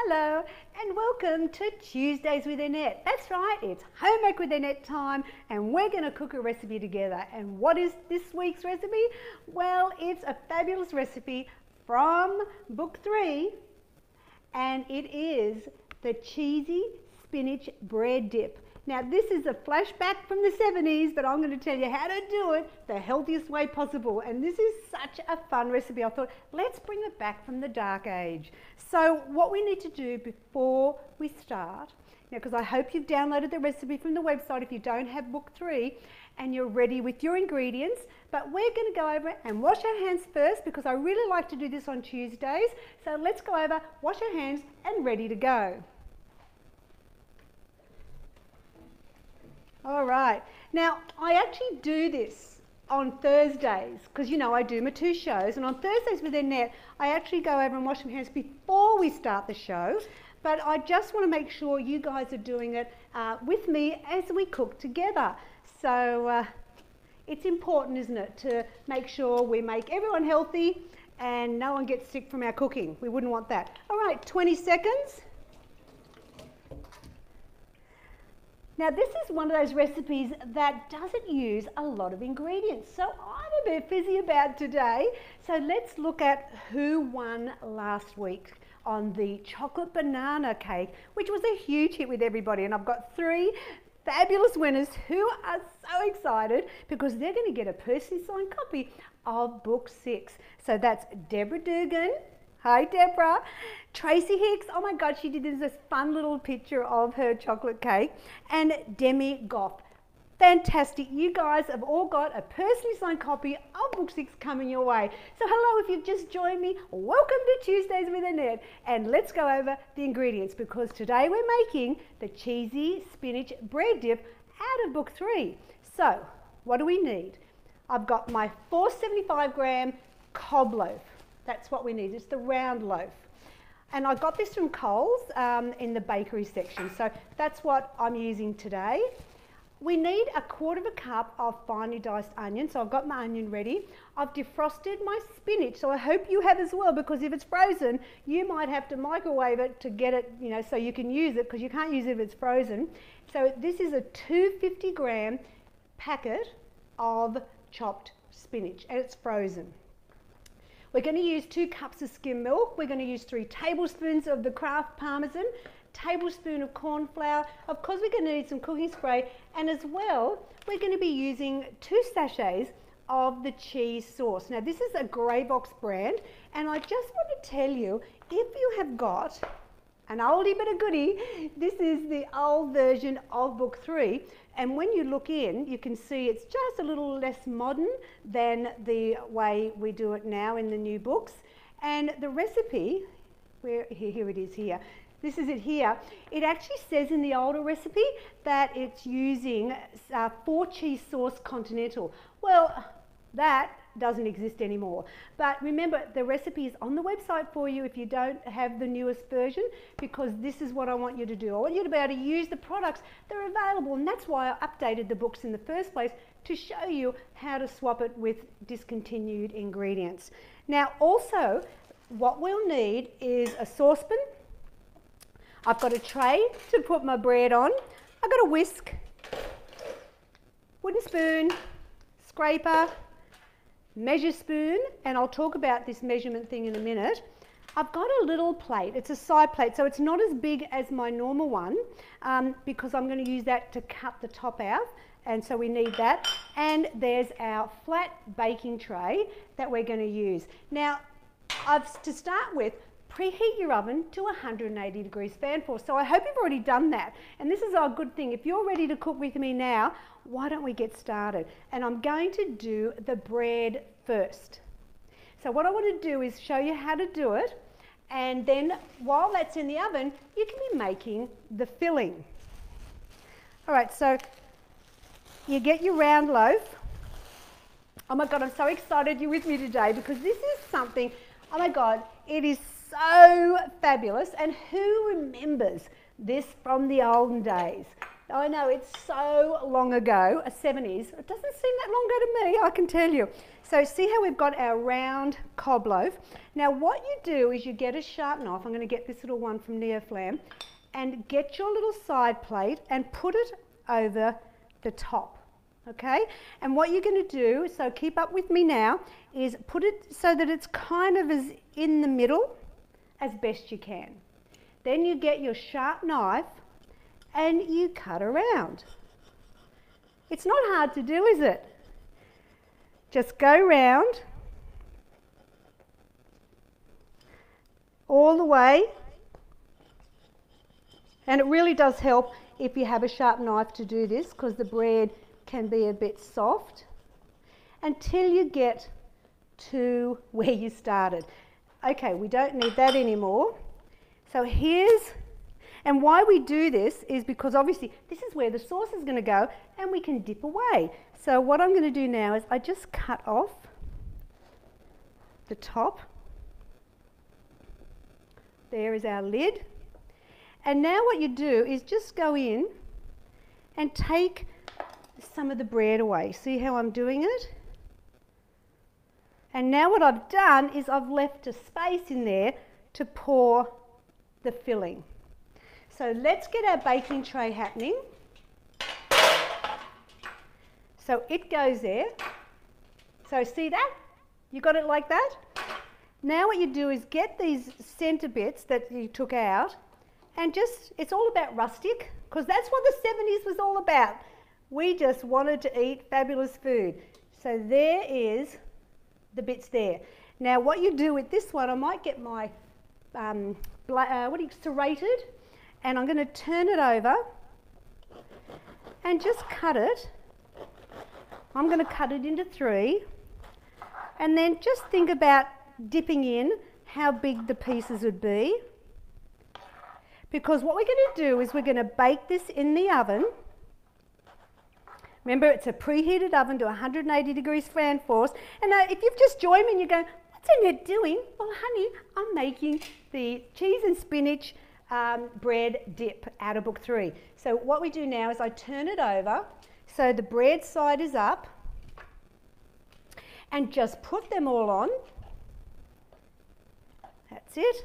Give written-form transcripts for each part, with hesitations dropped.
Hello and welcome to Tuesdays with Annette. That's right, it's Homework with Annette time and we're going to cook a recipe together. And what is this week's recipe? Well, it's a fabulous recipe from book 3 and it is the cheesy spinach bread dip. Now this is a flashback from the 70s, but I'm going to tell you how to do it the healthiest way possible. And this is such a fun recipe. I thought, let's bring it back from the dark age. So what we need to do before we start, now because I hope you've downloaded the recipe from the website if you don't have book 3 and you're ready with your ingredients, but we're going to go over and wash our hands first because I really like to do this on Tuesdays. So let's go over, wash our hands and ready to go. All right, now I actually do this on Thursdays because you know I do my 2 shows, and on Thursdays with Annette I actually go over and wash my hands before we start the show, but I just want to make sure you guys are doing it with me as we cook together. So it's important, isn't it, to make sure we make everyone healthy and no one gets sick from our cooking. We wouldn't want that. All right, 20 seconds. Now this is one of those recipes that doesn't use a lot of ingredients, so I'm a bit busy about today. So let's look at who won last week on the chocolate banana cake, which was a huge hit with everybody. And I've got 3 fabulous winners who are so excited because they're going to get a personally signed copy of book 6. So that's Deborah Dugan. Hi Deborah. Tracy Hicks, oh my God, she did this fun little picture of her chocolate cake. And Demi Goff. Fantastic. You guys have all got a personally signed copy of book 6 coming your way. So hello, if you've just joined me, welcome to Tuesdays with Annette. And let's go over the ingredients because today we're making the cheesy spinach bread dip out of book 3. So what do we need? I've got my 475 gram cob loaf. That's what we need. It's the round loaf. And I got this from Coles in the bakery section. So that's what I'm using today. We need 1/4 cup of finely diced onion. So I've got my onion ready. I've defrosted my spinach. So I hope you have as well, because if it's frozen, you might have to microwave it to get it, you know, so you can use it, because you can't use it if it's frozen. So this is a 250 gram packet of chopped spinach and it's frozen. We're going to use 2 cups of skim milk. We're going to use 3 tablespoons of the Kraft Parmesan, tablespoon of corn flour. Of course, we're going to need some cooking spray, and as well, we're going to be using 2 sachets of the cheese sauce. Now, this is a Grey Box brand, and I just want to tell you, if you have got an oldie but a goodie, this is the old version of book 3. And when you look in, you can see it's just a little less modern than the way we do it now in the new books. And the recipe, here it is here. This is it here. It actually says in the older recipe that it's using 4 cheese sauce continental. Well, that doesn't exist anymore. But remember, the recipe is on the website for you if you don't have the newest version, because this is what I want you to do. I want you to be able to use the products that are available, and that's why I updated the books in the first place, to show you how to swap it with discontinued ingredients. Now also, what we'll need is a saucepan. I've got a tray to put my bread on. I've got a whisk, wooden spoon, scraper, measure spoon, and I'll talk about this measurement thing in a minute. I've got a little plate. It's a side plate, so it's not as big as my normal one because I'm going to use that to cut the top out, and so we need that. And there's our flat baking tray that we're going to use. Now, to start with, preheat your oven to 180 degrees fan force. So I hope you've already done that. And this is our good thing. If you're ready to cook with me now, why don't we get started? And I'm going to do the bread first. So what I want to do is show you how to do it. And then while that's in the oven, you can be making the filling. All right, so you get your round loaf. Oh my God, I'm so excited you're with me today because this is something, oh my God, it is so fabulous. And who remembers this from the olden days? I know, it's so long ago, a 70s. It doesn't seem that long ago to me, I can tell you. So see how we've got our round cob loaf. Now what you do is you get a sharp knife. I'm going to get this little one from Neoflam, and get your little side plate and put it over the top, okay? And what you're going to do, so keep up with me now, is put it so that it's kind of as in the middle as best you can. Then you get your sharp knife and you cut around. It's not hard to do, is it? Just go round all the way, and it really does help if you have a sharp knife to do this, because the bread can be a bit soft, until you get to where you started. Okay, we don't need that anymore. So and why we do this is because obviously this is where the sauce is going to go, and we can dip away. So what I'm going to do now is I just cut off the top. There is our lid. And now what you do is just go in and take some of the bread away. See how I'm doing it? And now what I've done is I've left a space in there to pour the filling. So let's get our baking tray happening. So it goes there. So see that? You got it like that? Now what you do is get these centre bits that you took out, and just, it's all about rustic, because that's what the 70s was all about. We just wanted to eat fabulous food. So there is the bits there. Now what you do with this one, I might get my serrated, and I'm going to turn it over and just cut it. I'm going to cut it into 3, and then just think about dipping in how big the pieces would be. Because what we're going to do is we're going to bake this in the oven. Remember, it's a preheated oven to 180 degrees fan force. And if you've just joined me and you're going, what's Annette doing? Well, honey, I'm making the cheese and spinach bread dip out of book 3. So what we do now is I turn it over so the bread side is up, and just put them all on. That's it.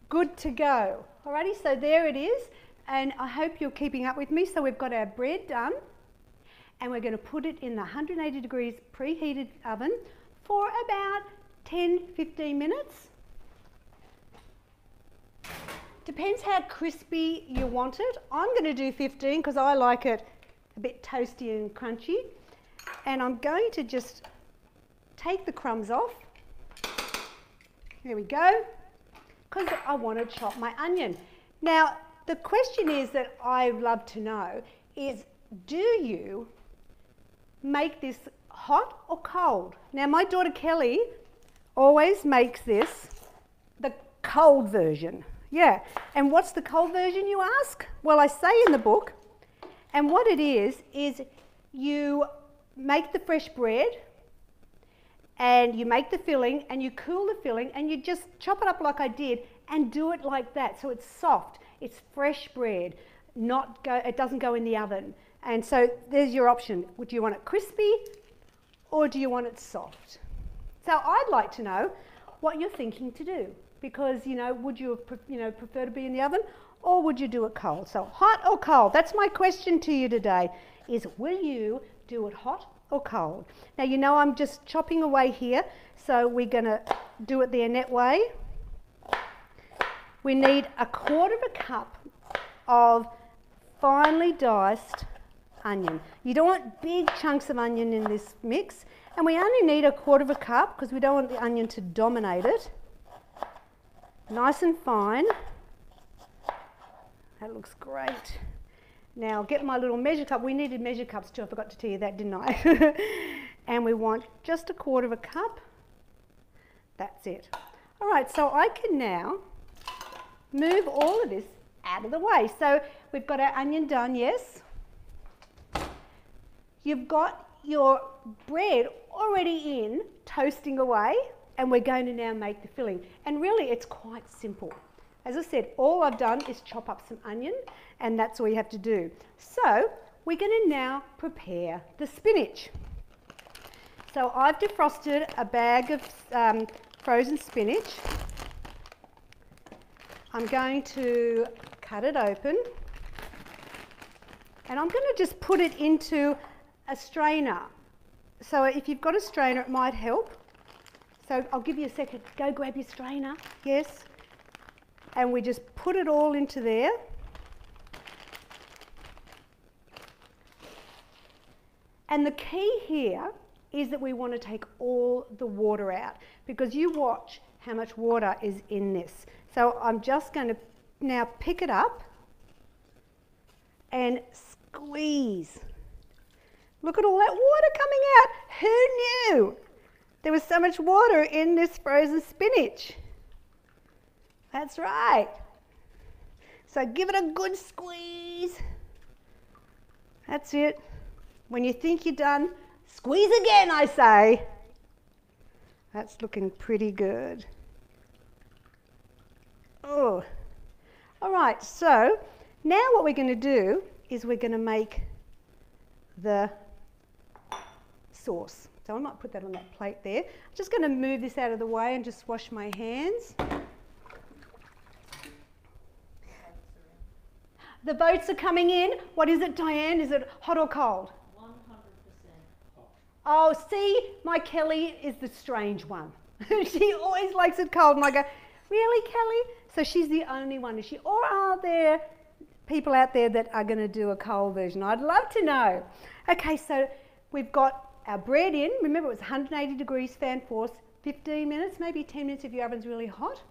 Good to go. Alrighty, so there it is, and I hope you're keeping up with me. So we've got our bread done, and we're going to put it in the 180 degrees preheated oven for about 10-15 minutes. Depends how crispy you want it. I'm going to do 15 because I like it a bit toasty and crunchy. And I'm going to just take the crumbs off. There we go. Because I want to chop my onion. Now, the question is that I love to know is, do you make this hot or cold? Now, my daughter Kelly always makes this the cold version. Yeah, and what's the cold version, you ask? Well, I say in the book, and what it is you make the fresh bread, and you make the filling, and you cool the filling, and you just chop it up like I did, and do it like that, so it's soft. It's fresh bread, it doesn't go in the oven. And so there's your option. Do you want it crispy, or do you want it soft? So I'd like to know what you're thinking to do. Because, would you prefer to be in the oven, or would you do it cold? So hot or cold? That's my question to you today, is will you do it hot or cold? Now, I'm just chopping away here, so we're going to do it the Annette way. We need 1/4 cup of finely diced onion. You don't want big chunks of onion in this mix, and we only need 1/4 cup because we don't want the onion to dominate it. Nice and fine. That looks great. Now get my little measure cup. We needed measure cups too. I forgot to tell you that, didn't I? And we want just 1/4 cup. That's it. All right, so I can now move all of this out of the way. So we've got our onion done, yes. You've got your bread already toasting away. And we're going to now make the filling. And really, it's quite simple. As I said, all I've done is chop up some onion, and that's all you have to do. So we're going to now prepare the spinach. So I've defrosted a bag of frozen spinach. I'm going to cut it open, and I'm going to just put it into a strainer. So if you've got a strainer, it might help. So I'll give you a second. Go grab your strainer. Yes. And we just put it all into there. And the key here is that we want to take all the water out, because you watch how much water is in this. So I'm just going to now pick it up and squeeze. Look at all that water coming out. Who knew there was so much water in this frozen spinach? That's right. So give it a good squeeze. That's it. When you think you're done, squeeze again, I say. That's looking pretty good. Oh. All right, so now what we're going to do is we're going to make the sauce. So I might put that on that plate there. I'm just going to move this out of the way and just wash my hands. The votes are coming in. What is it, Diane? Is it hot or cold? 100% hot. Oh, see, my Kelly is the strange one. She always likes it cold, and I go, really, Kelly? So she's the only one, is she? Or are there people out there that are going to do a cold version? I'd love to know. Okay, so we've got our bread in. Remember, it was 180 degrees fan force, 15 minutes, maybe 10 minutes if your oven's really hot.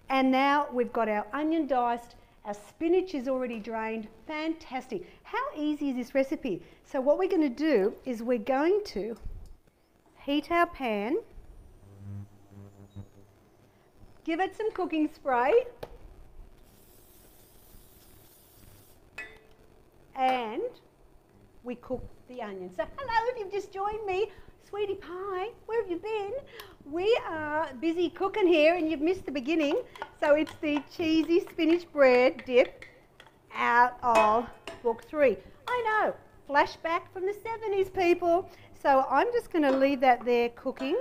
And now we've got our onion diced. Our spinach is already drained. Fantastic. How easy is this recipe? So what we're going to do is we're going to heat our pan, give it some cooking spray, and we cook the onions. So hello, if you've just joined me, Sweetie Pie, where have you been? We are busy cooking here, and you've missed the beginning. So it's the cheesy spinach bread dip out of book 3. I know, flashback from the 70s, people. So I'm just going to leave that there cooking.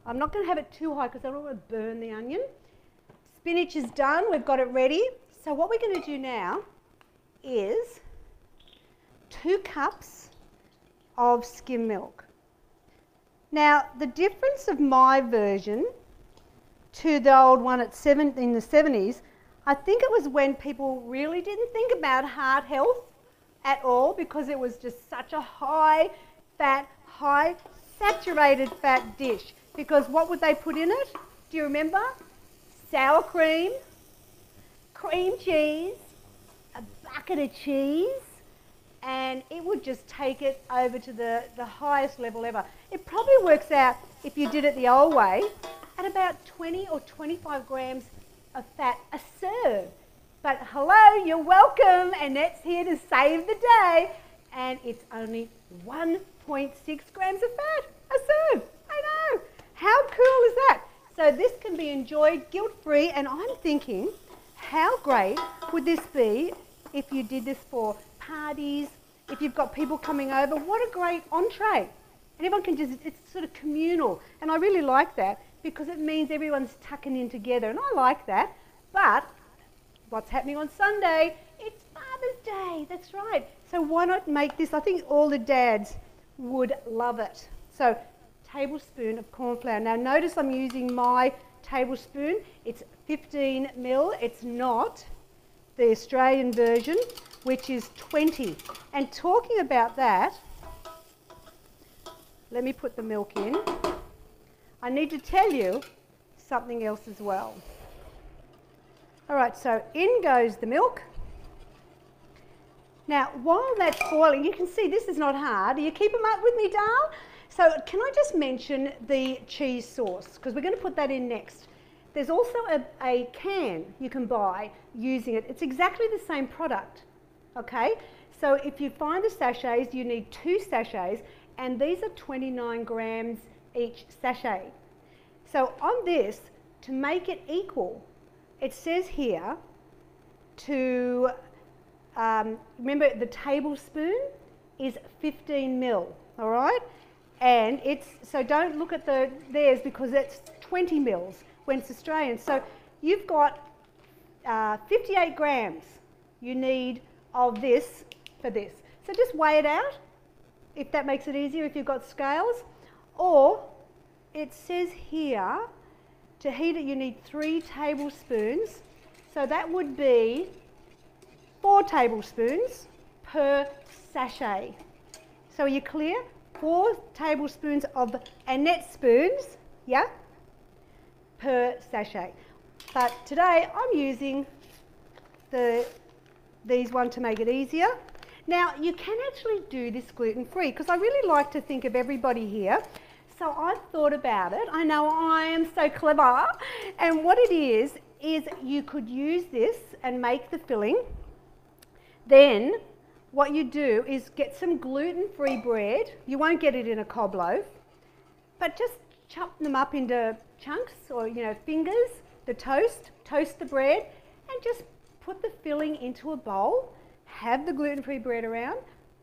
I'm not going to have it too high because I don't want to burn the onion. Spinach is done. We've got it ready. So what we're going to do now is 2 cups of skim milk. Now, the difference of my version to the old one in the 70s, I think it was when people really didn't think about heart health at all, because it was just such a high fat, high saturated fat dish. Because what would they put in it? Do you remember? Sour cream, cream cheese, a bucket of cheese, and it would just take it over to the highest level ever. It probably works out, if you did it the old way, at about 20 or 25 grams of fat a serve. But hello, you're welcome. Annette's here to save the day. And it's only 1.6 grams of fat a serve. I know. How cool is that? So this can be enjoyed guilt-free, and I'm thinking, how great would this be if you did this for parties, if you've got people coming over? What a great entree. And everyone can just, it's sort of communal. And I really like that, because it means everyone's tucking in together, and I like that. But what's happening on Sunday? It's Father's Day, that's right. So why not make this? I think all the dads would love it. So tablespoon of corn flour. Now notice I'm using my tablespoon. It's 15 ml. It's not the Australian version, which is 20. And talking about that, let me put the milk in. I need to tell you something else as well. All right, so in goes the milk. Now, while that's boiling, you can see this is not hard. Are you keeping up with me, Dal? So can I just mention the cheese sauce, because we're going to put that in next. There's also a can you can buy using it. It's exactly the same product, okay? So if you find the sachets, you need 2 sachets, and these are 29 grams each sachet. So on this, to make it equal, it says here to, remember the tablespoon is 15 mil, all right? And it's, so don't look at theirs because it's 20 mils when it's Australian. So you've got 58 grams you need of this for this. So just weigh it out, if that makes it easier, if you've got scales. Or it says here, to heat it you need 3 tablespoons. So that would be 4 tablespoons per sachet. So are you clear? 4 tablespoons of Annette spoons, yeah, per sachet. But today I'm using these one to make it easier. Now you can actually do this gluten-free because I really like to think of everybody here. So I've thought about it. I know I am so clever. And what it is you could use this and make the filling. Then what you do is get some gluten-free bread. You won't get it in a cob loaf, but just chop them up into chunks or, you know, fingers, the toast the bread, and just put the filling into a bowl. Have the gluten-free bread around.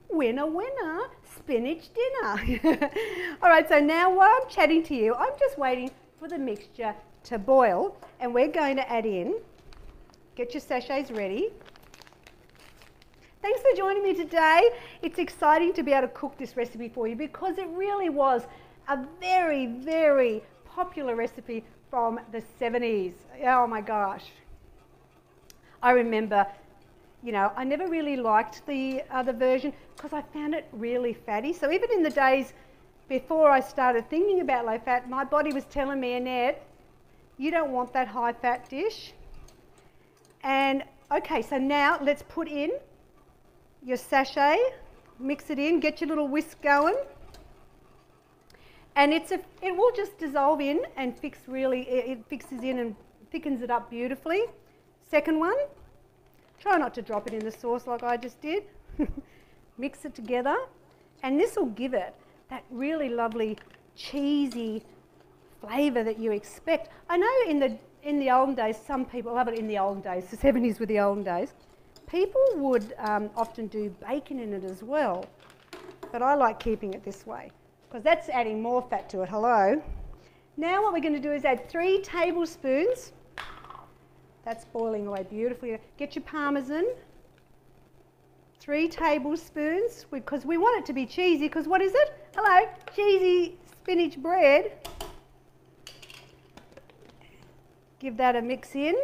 Winner, winner, spinach dinner. All right, so now while I'm chatting to you, I'm just waiting for the mixture to boil, and we're going to add in, get your sachets ready. Thanks for joining me today. It's exciting to be able to cook this recipe for you because it really was a very, very popular recipe from the 70s. Oh my gosh. I remember, you know, I never really liked the other version because I found it really fatty. So even in the days before I started thinking about low fat, my body was telling me, Annette, you don't want that high fat dish. And okay, so now let's put in your sachet, mix it in, get your little whisk going. And it will just dissolve in and it fixes in and thickens it up beautifully. Second one, try not to drop it in the sauce like I just did. Mix it together, and this will give it that really lovely cheesy flavour that you expect. I know in the olden days, some people, I love it in the olden days, the 70s were the olden days, people would often do bacon in it as well, but I like keeping it this way because that's adding more fat to it. Hello. Now what we're going to do is add 3 tablespoons. That's boiling away beautifully. Get your parmesan. 3 tablespoons because we want it to be cheesy because what is it? Hello, cheesy spinach bread. Give that a mix in.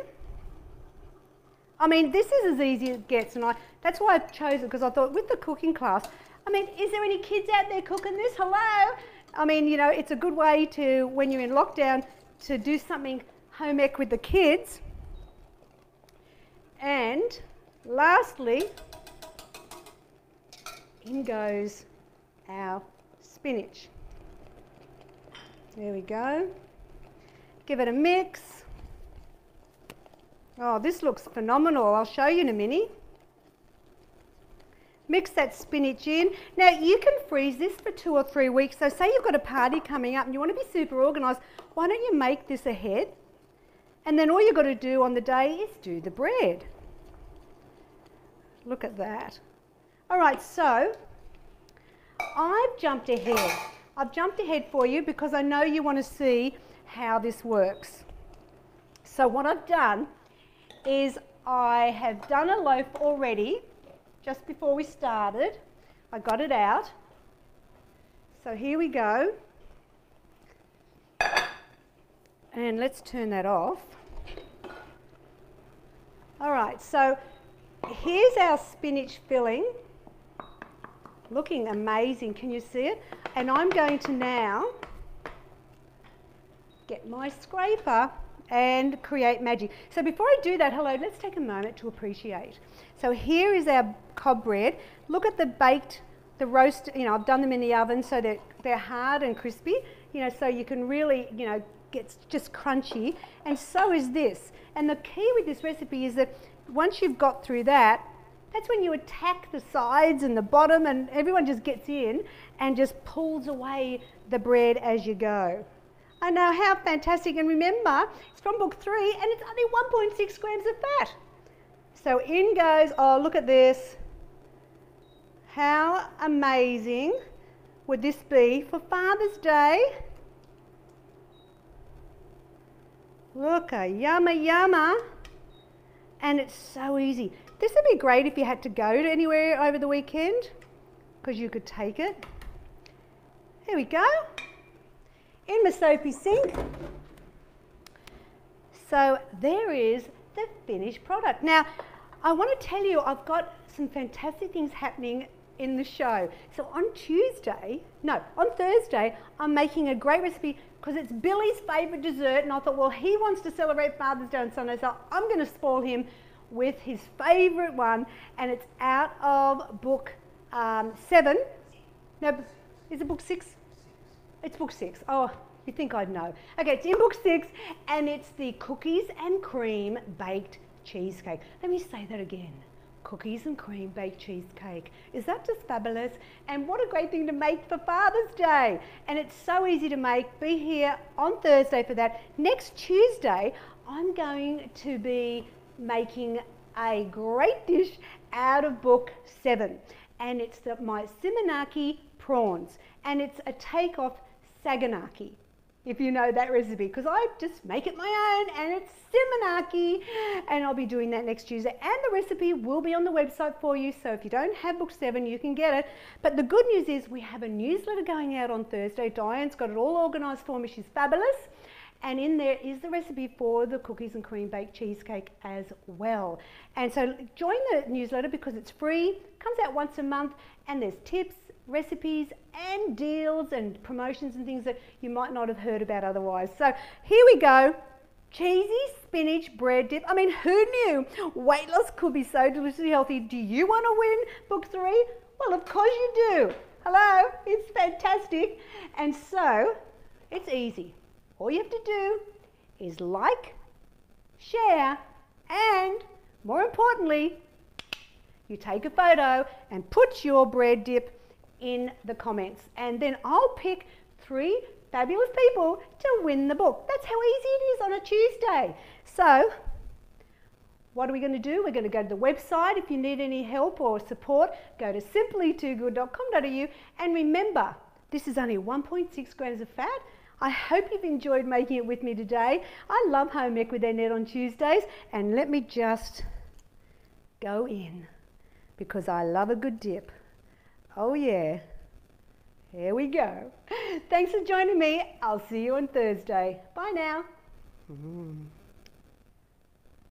I mean, this is as easy as it gets, and that's why I chose it because I thought with the cooking class, I mean, is there any kids out there cooking this? Hello? I mean, you know, it's a good way to, when you're in lockdown, to do something home ec with the kids. And lastly, in goes our spinach. There we go. Give it a mix. Oh, this looks phenomenal. I'll show you in a minute. Mix that spinach in. Now you can freeze this for 2 or 3 weeks. So say you've got a party coming up and you want to be super organised. Why don't you make this ahead? And then all you've got to do on the day is do the bread. Look at that. All right, so I've jumped ahead. I've jumped ahead for you because I know you want to see how this works. So what I've done is I have done a loaf already just before we started. I got it out. So here we go. And let's turn that off. All right, so here's our spinach filling. Looking amazing, can you see it? And I'm going to now get my scraper and create magic. So before I do that, hello, let's take a moment to appreciate. So here is our cob bread. Look at the baked, the roast, you know, I've done them in the oven so that they're hard and crispy, you know, so you can really, you know, get just crunchy. And so is this. And the key with this recipe is that once you've got through that, that's when you attack the sides and the bottom and everyone just gets in and just pulls away the bread as you go. I know, how fantastic. And remember, it's from book 3 and it's only 1.6 grams of fat. So in goes, oh, look at this. How amazing would this be for Father's Day? Look, a yumma yumma. And it's so easy. This would be great if you had to go to anywhere over the weekend, because you could take it. Here we go. In my soapy sink. So there is the finished product. Now, I want to tell you, I've got some fantastic things happening in the show. So on Thursday, I'm making a great recipe because it's Billy's favourite dessert, and I thought, well, he wants to celebrate Father's Day on Sunday, so I'm going to spoil him with his favourite one, and it's out of book 7. No, is it book 6? It's book 6. Oh, you think I'd know. Okay, it's in book 6, and it's the cookies and cream baked cheesecake. Let me say that again. Cookies and cream baked cheesecake. Is that just fabulous? And what a great thing to make for Father's Day. And it's so easy to make. Be here on Thursday for that. Next Tuesday, I'm going to be making a great dish out of book 7. And it's my Spinach prawns. And it's a take-off saganaki, if you know that recipe, because I just make it my own, and it's Spinach, and I'll be doing that next Tuesday. And the recipe will be on the website for you, so if you don't have book 7, you can get it. But the good news is we have a newsletter going out on Thursday. Diane's got it all organised for me. She's fabulous. And in there is the recipe for the cookies and cream baked cheesecake as well. And so join the newsletter because it's free, comes out once a month, and there's tips, recipes and deals and promotions and things that you might not have heard about otherwise. So here we go. Cheesy spinach bread dip. I mean, who knew weight loss could be so deliciously healthy? Do you want to win book 3? Well, of course you do. Hello, it's fantastic. And so it's easy. All you have to do is like, share, and more importantly, you take a photo and put your bread dip in the comments, and then I'll pick 3 fabulous people to win the book. That's how easy it is on a Tuesday. So what are we going to do? We're going to go to the website. If you need any help or support, go to simplytoogood.com.au, and remember, this is only 1.6 grams of fat. I hope you've enjoyed making it with me today. I love home ec with Annette on Tuesdays, and let me just go in because I love a good dip. Oh yeah, here we go. Thanks for joining me. I'll see you on Thursday. Bye now.